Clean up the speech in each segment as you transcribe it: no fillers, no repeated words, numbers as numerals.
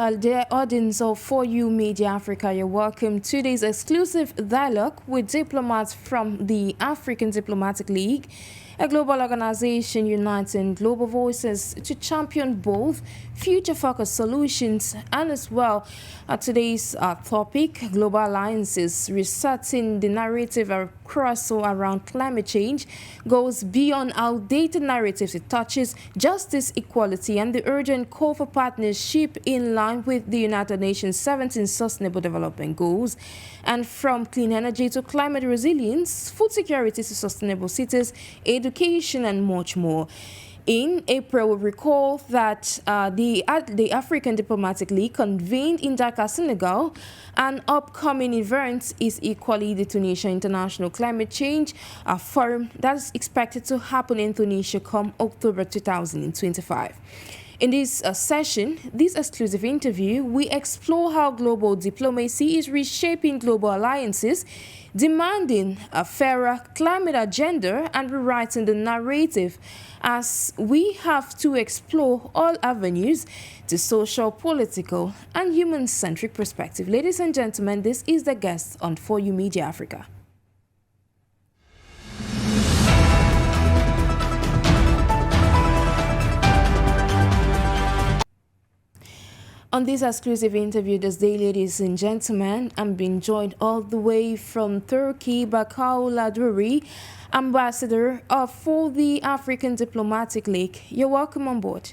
dear audience of For You Media Africa, you're welcome to today's exclusive dialogue with diplomats from the African Diplomatic League, a global organization uniting global voices to champion both future-focused solutions and as well today's topic, global alliances, resetting the narrative across or around climate change, goes beyond outdated narratives. It touches justice, equality, and the urgent call for partnership in line with the United Nations 17 Sustainable Development Goals. And from clean energy to climate resilience, food security to sustainable cities, education, and much more. In April, we recall that the African Diplomatic League convened in Dakar, Senegal. An upcoming event is equally the Tunisia International Climate Change Forum that is expected to happen in Tunisia come October 2025. In this session, this exclusive interview, we explore how global diplomacy is reshaping global alliances, demanding a fairer climate agenda and rewriting the narrative, as we have to explore all avenues to social, political, and human-centric perspective. Ladies and gentlemen, this is the guest on For You Media Africa. On this exclusive interview this day, ladies and gentlemen, I'm being joined all the way from Turkey by KHAOULA DOUIRI, Ambassador for the African Diplomatic League. You're welcome on board.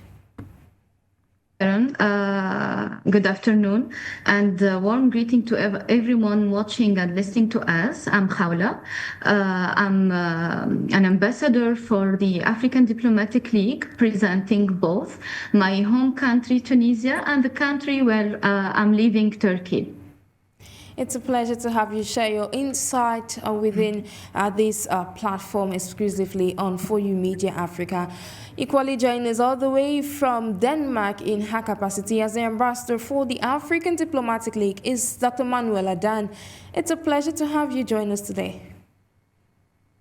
Good afternoon, and warm greeting to everyone watching and listening to us. I'm KHAOULA. I'm an ambassador for the African Diplomatic League, presenting both my home country, Tunisia, and the country where I'm living, Turkey. It's a pleasure to have you share your insight within this platform exclusively on For You Media Africa. Equally joining us all the way from Denmark in her capacity as the ambassador for the African Diplomatic League is Dr. Manuela Dan. It's a pleasure to have you join us today.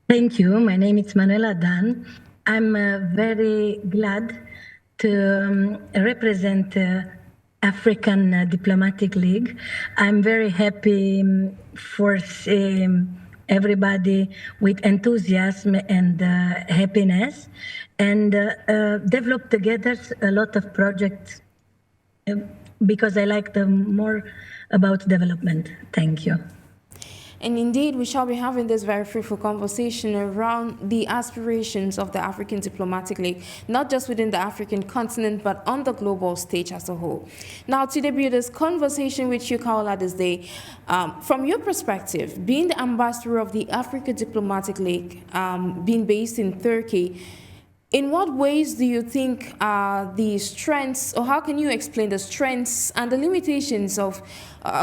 Thank you. My name is Manuela Dan. I'm very glad to represent African Diplomatic League. I'm very happy for everybody with enthusiasm and happiness, and develop together a lot of projects because I like them more about development. Thank you. And indeed, we shall be having this very fruitful conversation around the aspirations of the African Diplomatic League, not just within the African continent, but on the global stage as a whole. Now, to debut this conversation with you, KHAOULA, this day, from your perspective, being the ambassador of the African Diplomatic League, being based in Turkey, in what ways do you think the strengths, or how can you explain the strengths and the limitations of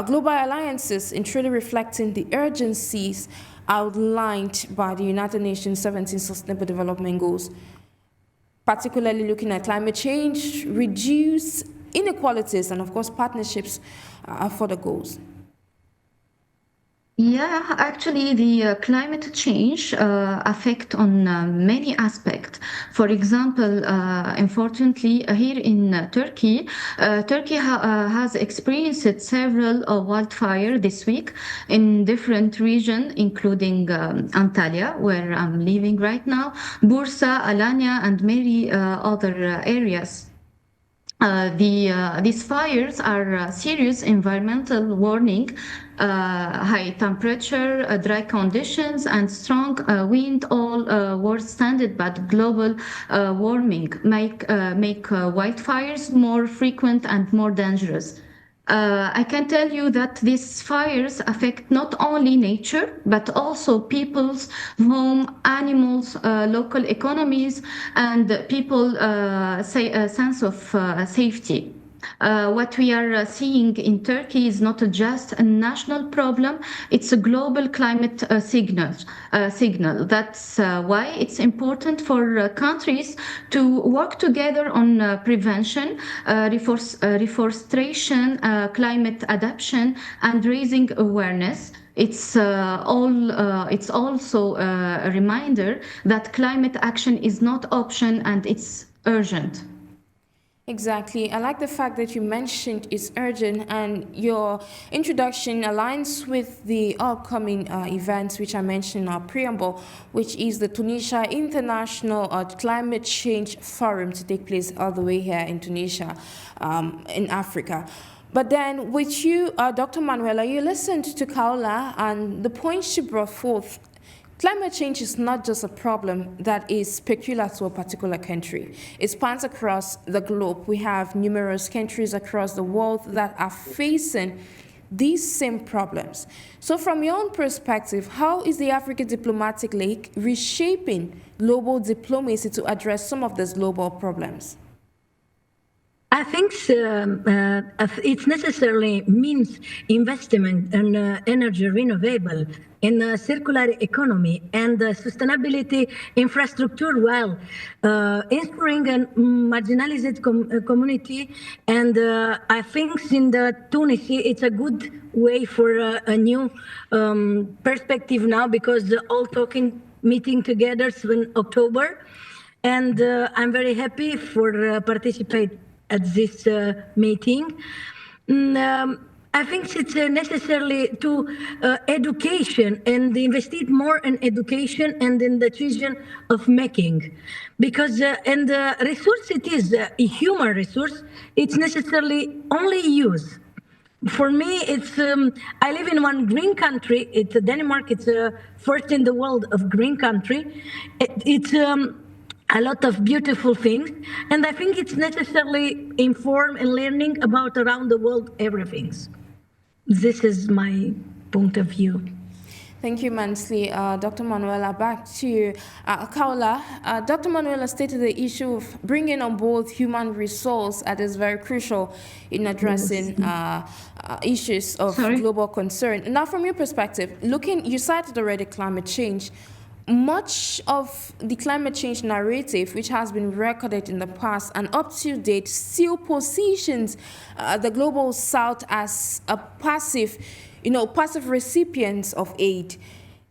global alliances in truly reflecting the urgencies outlined by the United Nations 17 Sustainable Development Goals, particularly looking at climate change, reduce inequalities, and of course partnerships for the goals? Yeah, actually, the climate change affect on many aspects. For example, unfortunately, here in Turkey, Turkey has experienced several wildfires this week in different regions, including Antalya, where I'm living right now, Bursa, Alanya, and many other areas. These fires are serious environmental warning. High temperature, dry conditions, and strong wind all worse standard, but global warming make wildfires more frequent and more dangerous. I can tell you that these fires affect not only nature, but also people's home, animals, local economies, and people sense of safety. What we are seeing in Turkey is not just a national problem, it's a global climate signal. That's why it's important for countries to work together on prevention, reforestation, climate adaptation, and raising awareness. It's also a reminder that climate action is not option and it's urgent. Exactly. I like the fact that you mentioned it's urgent and your introduction aligns with the upcoming events which I mentioned in our preamble, which is the Tunisia International Climate Change Forum to take place all the way here in Tunisia, in Africa. But then with you, Dr. Manuela, you listened to KHAOULA and the points she brought forth. Climate change is not just a problem that is peculiar to a particular country. It spans across the globe. We have numerous countries across the world that are facing these same problems. So from your own perspective, how is the African Diplomatic League reshaping global diplomacy to address some of these global problems? I think it necessarily means investment in energy renewable, in circular economy and sustainability infrastructure while ensuring a marginalized community. And I think in the Tunisia, it's a good way for a new perspective now because all talking meeting together in October. And I'm very happy for participate at this meeting. I think it's necessary to education and invest more in education and in the decision of making, because and the resource it is a human resource. It's necessarily only use. For me, it's I live in one green country. It's Denmark. It's first in the world of green country. It's a lot of beautiful things, and I think it's necessarily inform and learning about around the world everything. This is my point of view. Thank you, Mansley. Dr. Manuela, back to you. KHAOULA, Dr. Manuela stated the issue of bringing on board human resource as is very crucial in addressing issues of global concern. Now, from your perspective, you cited already climate change. Much of the climate change narrative, which has been recorded in the past and up to date, still positions the global south as a passive recipients of aid.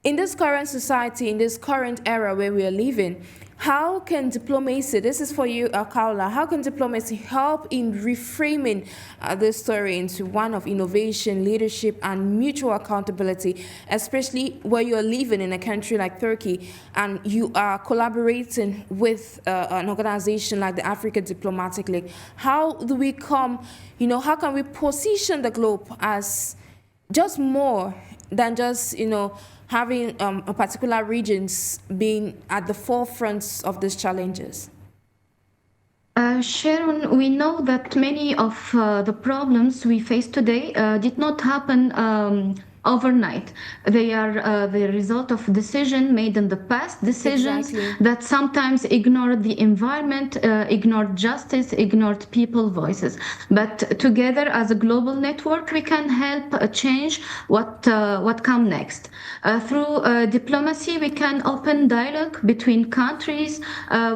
In this current society, in this current era where we are living, how can diplomacy, this is for you, KHAOULA, how can diplomacy help in reframing this story into one of innovation, leadership, and mutual accountability, especially where you're living in a country like Turkey and you are collaborating with an organization like the African Diplomatic League? How do we how can we position the globe as just more than just, having a particular regions being at the forefront of these challenges? Sharon, we know that many of the problems we face today did not happen overnight. They are the result of decisions made in the past, decisions that sometimes ignored the environment, ignored justice, ignored people's voices. But together as a global network, we can help change what comes next. Through diplomacy, we can open dialogue between countries,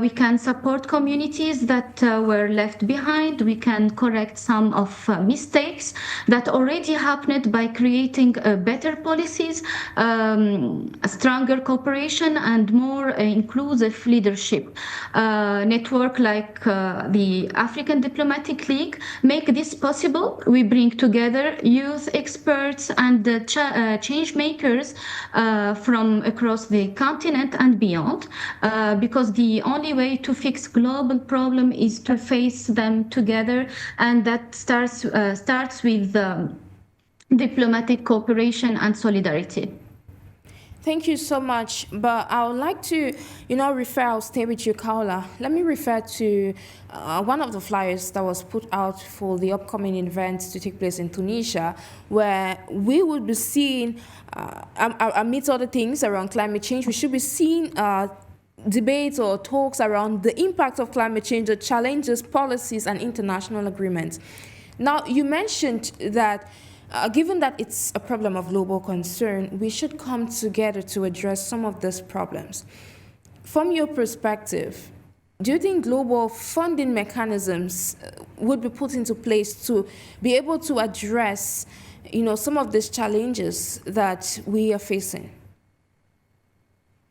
we can support communities that were left behind, we can correct some of mistakes that already happened by creating better policies, stronger cooperation, and more inclusive leadership. Network like the African Diplomatic League make this possible. We bring together youth experts and change makers from across the continent and beyond, because the only way to fix global problem is to face them together, and that starts with diplomatic cooperation and solidarity. Thank you so much. But I would like to, I'll stay with you, KHAOULA. Let me refer to one of the flyers that was put out for the upcoming events to take place in Tunisia, where we would be seeing, amidst other things around climate change, we should be seeing debates or talks around the impact of climate change, the challenges, policies, and international agreements. Now, you mentioned that given that it's a problem of global concern, we should come together to address some of these problems. From your perspective, do you think global funding mechanisms would be put into place to be able to address, some of these challenges that we are facing?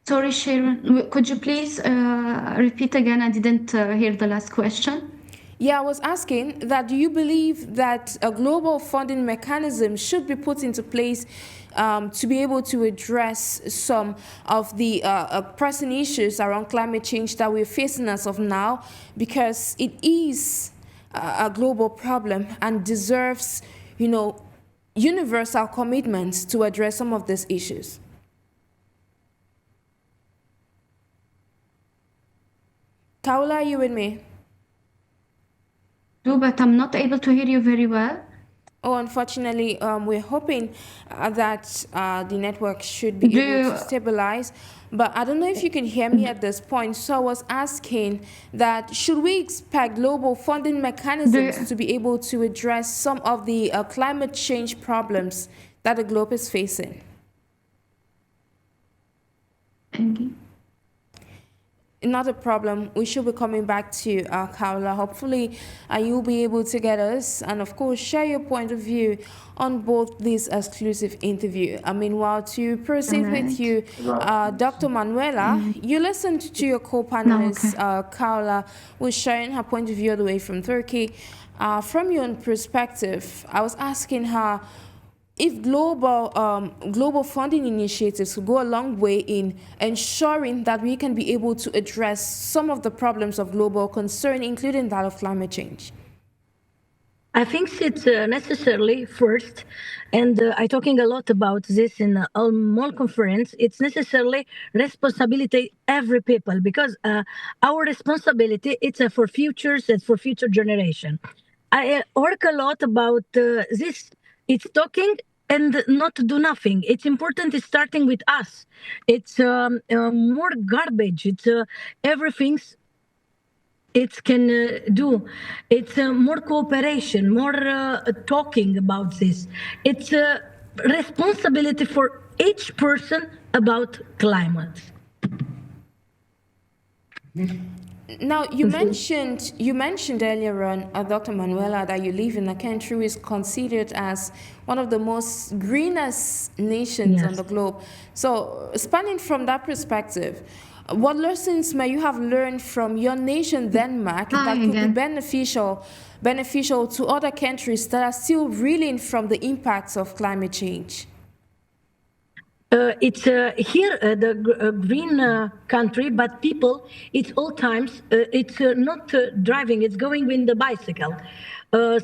Sorry, Sharon, could you please repeat again? I didn't hear the last question. Yeah, I was asking that do you believe that a global funding mechanism should be put into place to be able to address some of the pressing issues around climate change that we're facing as of now, because it is a global problem and deserves, you know, universal commitments to address some of these issues? KHAOULA, are you with me? But I'm not able to hear you very well. Oh, unfortunately, we're hoping that the network should be able to stabilize. But I don't know if you can hear me at this point. So I was asking that should we expect global funding mechanisms to be able to address some of the climate change problems that the globe is facing? Not a problem. We should be coming back to KHAOULA. Hopefully, you'll be able to get us and, of course, share your point of view on both this exclusive interview. Meanwhile, to proceed with you, Dr. Manuela, you listened to your co-panelist, KHAOULA, was sharing her point of view all the way from Turkey. From your own perspective, I was asking her, if global funding initiatives will go a long way in ensuring that we can be able to address some of the problems of global concern, including that of climate change. I think it's necessarily first, and I'm talking a lot about this in the Mall conference, it's necessarily responsibility every people, because our responsibility, it's for futures, it's for future generation. I work a lot about this. It's talking and not do nothing. It's important. It's starting with us. It's more garbage. It's everything's. It can do. It's more cooperation, more talking about this. It's a responsibility for each person about climate. Now, you mentioned earlier on, Dr. Manuela, that you live in a country which is considered as one of the most greenest nations on the globe. So, spanning from that perspective, what lessons may you have learned from your nation, Denmark, that could be beneficial to other countries that are still reeling from the impacts of climate change? It's here the green country, but people, it's all times, it's not driving, it's going with the bicycle.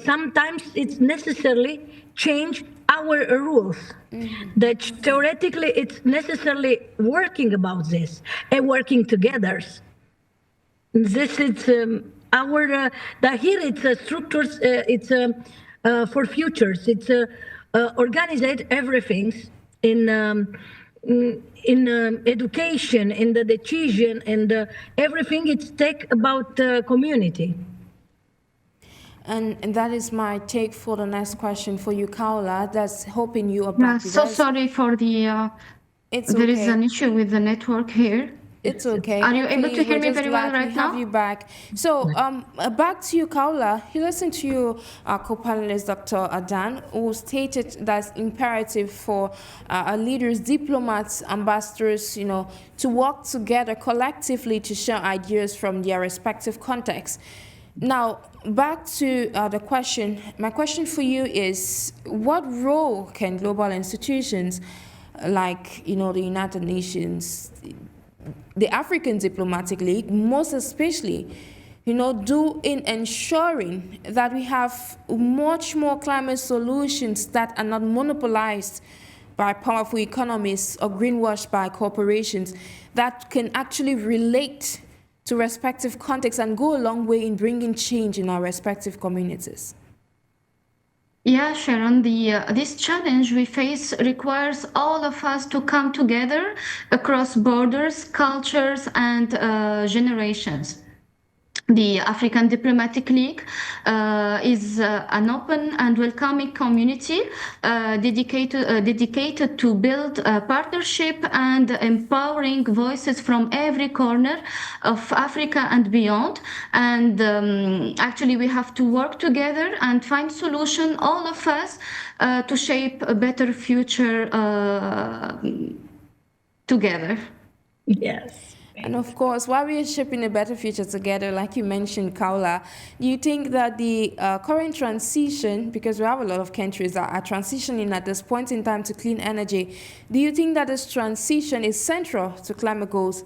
Sometimes it's necessarily change our rules. That theoretically it's necessarily working about this and working together. This is our, here it's structures, it's for futures, it's organized everything in education, in the decision, and everything it's take about community. And that is my take for the next question for you, KHAOULA. That's hoping you are back. So sorry for the. There is an issue with the network here. It's okay. Are you able to hear me very well right now? Have you back. So back to you, KHAOULA. You listened to your co-panelist, Dr. Adan, who stated that it's imperative for leaders, diplomats, ambassadors, you know, to work together collectively to share ideas from their respective contexts. Now, back to the question. My question for you is, what role can global institutions like, you know, the United Nations, the African Diplomatic League, most especially, you know, do in ensuring that we have much more climate solutions that are not monopolized by powerful economies or greenwashed by corporations, that can actually relate to respective contexts and go a long way in bringing change in our respective communities? Yeah, Sharon, this challenge we face requires all of us to come together across borders, cultures, and generations. The African Diplomatic League is an open and welcoming community dedicated to build a partnership and empowering voices from every corner of Africa and beyond. And actually, we have to work together and find solution, all of us, to shape a better future together. Yes. And of course, while we are shaping a better future together, like you mentioned, KHAOULA, do you think that the current transition, because we have a lot of countries that are transitioning at this point in time to clean energy, do you think that this transition is central to climate goals?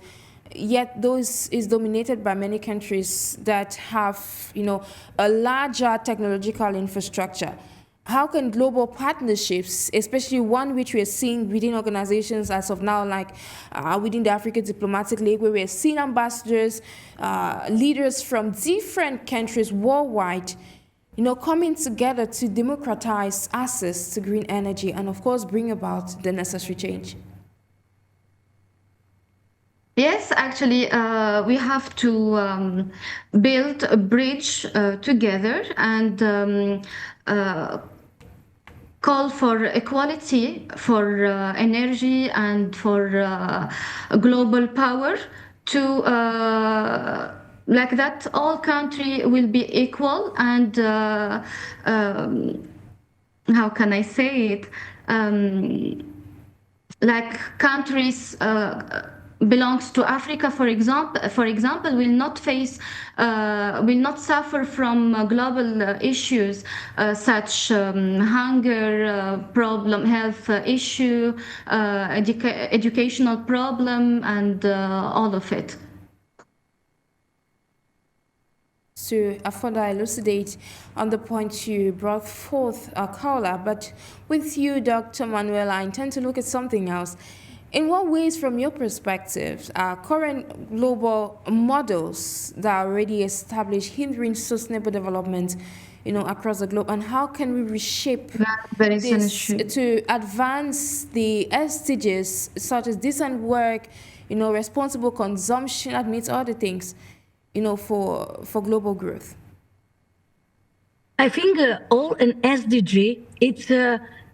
Yet those is dominated by many countries that have, a larger technological infrastructure. How can global partnerships, especially one which we are seeing within organizations as of now, like within the African Diplomatic League, where we are seeing ambassadors, leaders from different countries worldwide, coming together to democratize access to green energy and, of course, bring about the necessary change? Yes, actually, we have to build a bridge together and call for equality for energy and for global power to like that all country will be equal and how can I say it, like countries belongs to Africa, for example, will not suffer from global issues such hunger problem, health issue, educational problem, and all of it. To further elucidate on the point you brought forth, KHAOULA, but with you, Dr. Manuela, I intend to look at something else. In what ways, from your perspective, are current global models that are already established hindering sustainable development, across the globe, and how can we reshape this to advance the SDGs, such as decent work, responsible consumption, amidst other things, for global growth? I think all in SDG, it's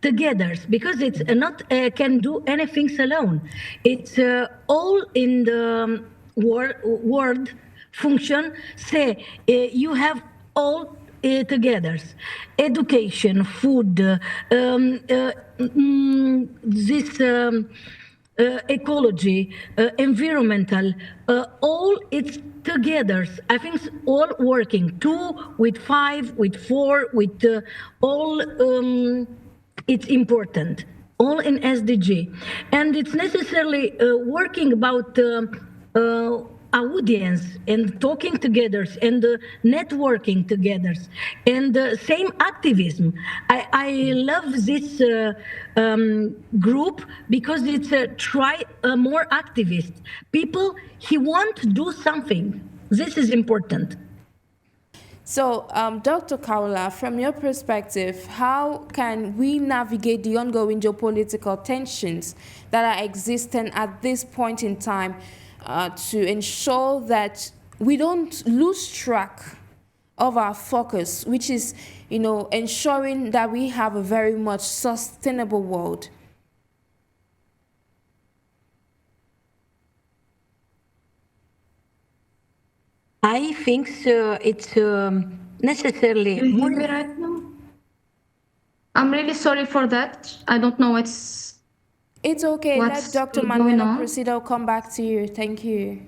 together, because it's not can do anything alone. It's all in the word function. Say you have all together: education, food, this. Ecology, environmental, all it's together. I think it's all working. 2 with 5 with 4 with all. It's important. All in SDG, and it's necessarily working about audience and talking together and networking together and same activism. I love this group because it's try more activists. People, he want to do something. This is important. So, Dr. KHAOULA, from your perspective, how can we navigate the ongoing geopolitical tensions that are existing at this point in time to ensure that we don't lose track of our focus, which is, ensuring that we have a very much sustainable world? I think so. It's necessarily. You hear me right now? I'm really sorry for that. I don't know what's. It's okay. Let Dr. Manuela proceed. I'll come back to you. Thank you.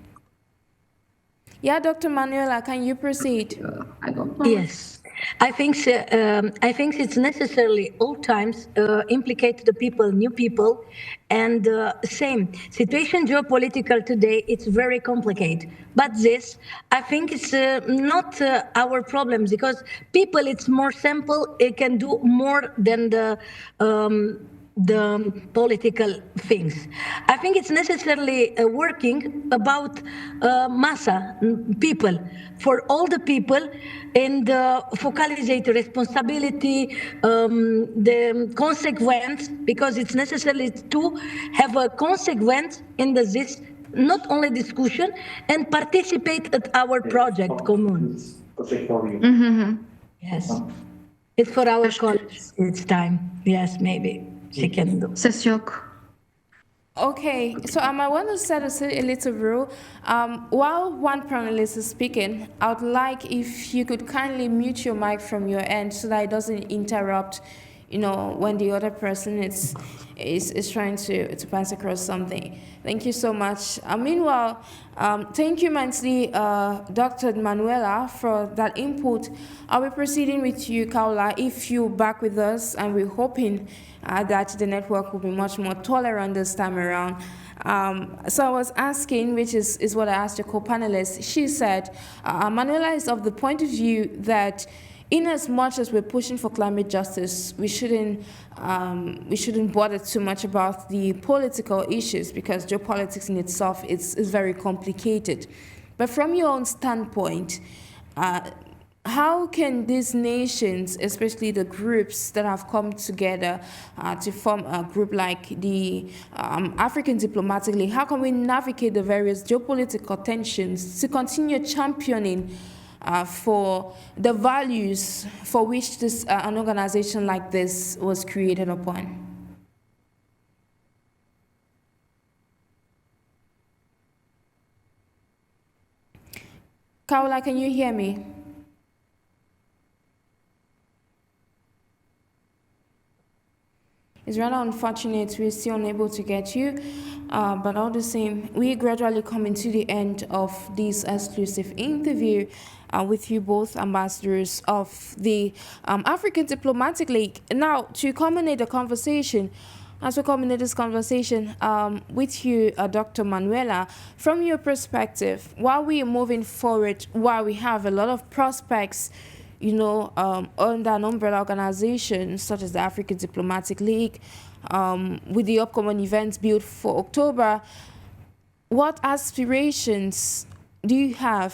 Yeah, Dr. Manuela, can you proceed? I don't know. Yes. I think it's necessarily all times implicate the people, new people, and same situation geopolitical today. It's very complicated, but this I think it's not our problem, because people it's more simple. It can do more than the political things. I think it's necessarily working about massa people, for all the people, and focalizate the responsibility, the consequence, because it's necessary to have a consequence in this, not only discussion, and participate at our project common. Yes, it's for our college. It's time. Yes, maybe. She can do. Okay, so I want to set a little rule. While one panelist is speaking, I would like if you could kindly mute your mic from your end so that it doesn't interrupt, when the other person is trying to pass across something. Thank you so much. Meanwhile, thank you immensely, Dr. Manuela, for that input. I'll be proceeding with you, KHAOULA, if you're back with us, and we're hoping that the network will be much more tolerant this time around. So I was asking, which is what I asked your co-panelist. She said, Manuela is of the point of view that in as much as we're pushing for climate justice, we shouldn't bother too much about the political issues, because geopolitics in itself is very complicated. But from your own standpoint, how can these nations, especially the groups that have come together to form a group like the African Diplomatic League, how can we navigate the various geopolitical tensions to continue championing for the values for which an organization like this was created upon? KHAOULA, can you hear me? It's rather unfortunate we're still unable to get you, but all the same, we gradually coming to the end of this exclusive interview with you both, ambassadors of the African Diplomatic League. Now, to culminate the conversation, as we culminate this conversation with you, Dr. Manuela, from your perspective, while we are moving forward, while we have a lot of prospects, under an umbrella organization such as the African Diplomatic League, with the upcoming events built for October, what aspirations do you have,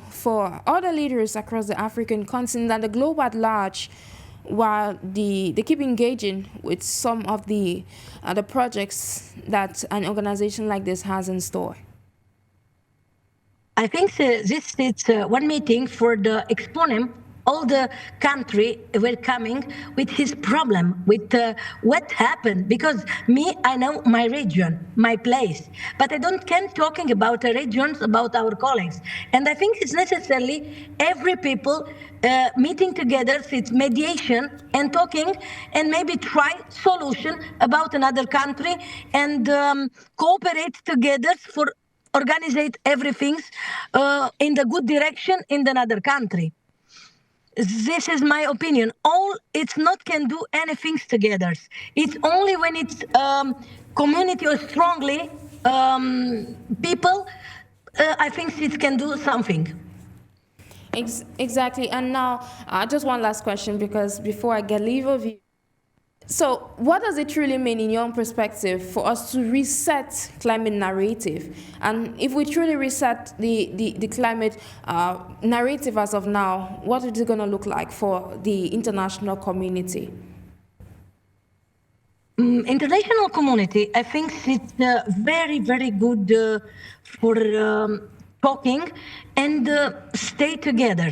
for other leaders across the African continent and the globe at large, while they keep engaging with some of the projects that an organization like this has in store? I think this is one meeting for the exponent. All the country were coming with his problem, with what happened. Because I know my region, my place, but I don't can talking about the regions, about our colleagues. And I think it's necessarily every people meeting together, it's mediation and talking, and maybe try solution about another country and cooperate together for organize everything in the good direction in another country. This is my opinion. It's not can do anything together. It's only when it's community or strongly people, I think it can do something. Exactly. And now, just one last question, because before I get leave of you. So what does it truly mean in your own perspective for us to reset climate narrative? And if we truly reset the climate narrative as of now, what is it going to look like for the international community? International community, I think it's very, very good for talking and stay together.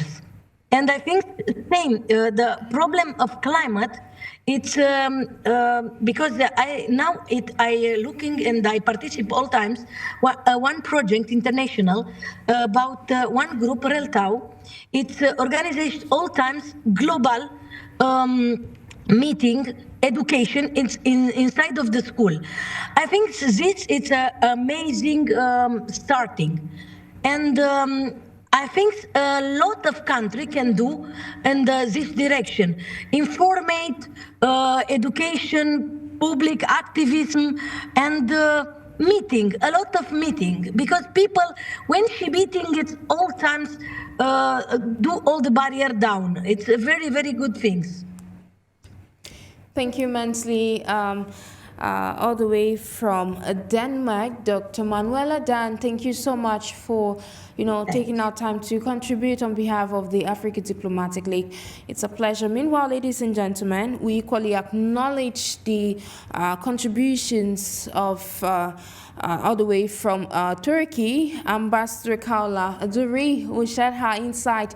And I think same, the problem of climate, it's because I looking and I participate all times one project international about one group Reltau. It's organized all times global meeting education inside of the school. I think this is an amazing starting, and I think a lot of country can do in this direction. Informate, education, public activism, and meeting, a lot of meeting. Because people, when she meeting, it's all times do all the barrier down. It's a very, very good things. Thank you immensely. All the way from Denmark, Dr. Manuela Dan, thank you so much for taking our time to contribute on behalf of the African Diplomatic League. It's a pleasure. Meanwhile, ladies and gentlemen, we equally acknowledge the contributions of all the way from Turkey, Ambassador KHAOULA DOUIRI, who shared her insight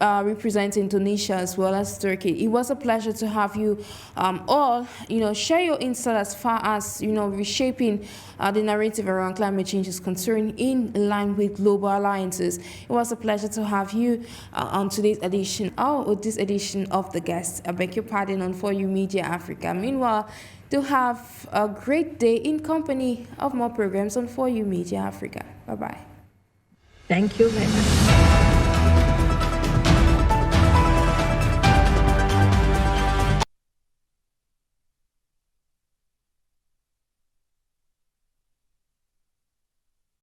representing Tunisia as well as Turkey. It was a pleasure to have you all, share your insight as far as, reshaping the narrative around climate change is concerned in line with global alliances. It was a pleasure to have you on today's edition, this edition of The Guest. I beg your pardon on For You Media Africa. Meanwhile, do have a great day in company of more programs on For You Media Africa. Bye-bye. Thank you very much.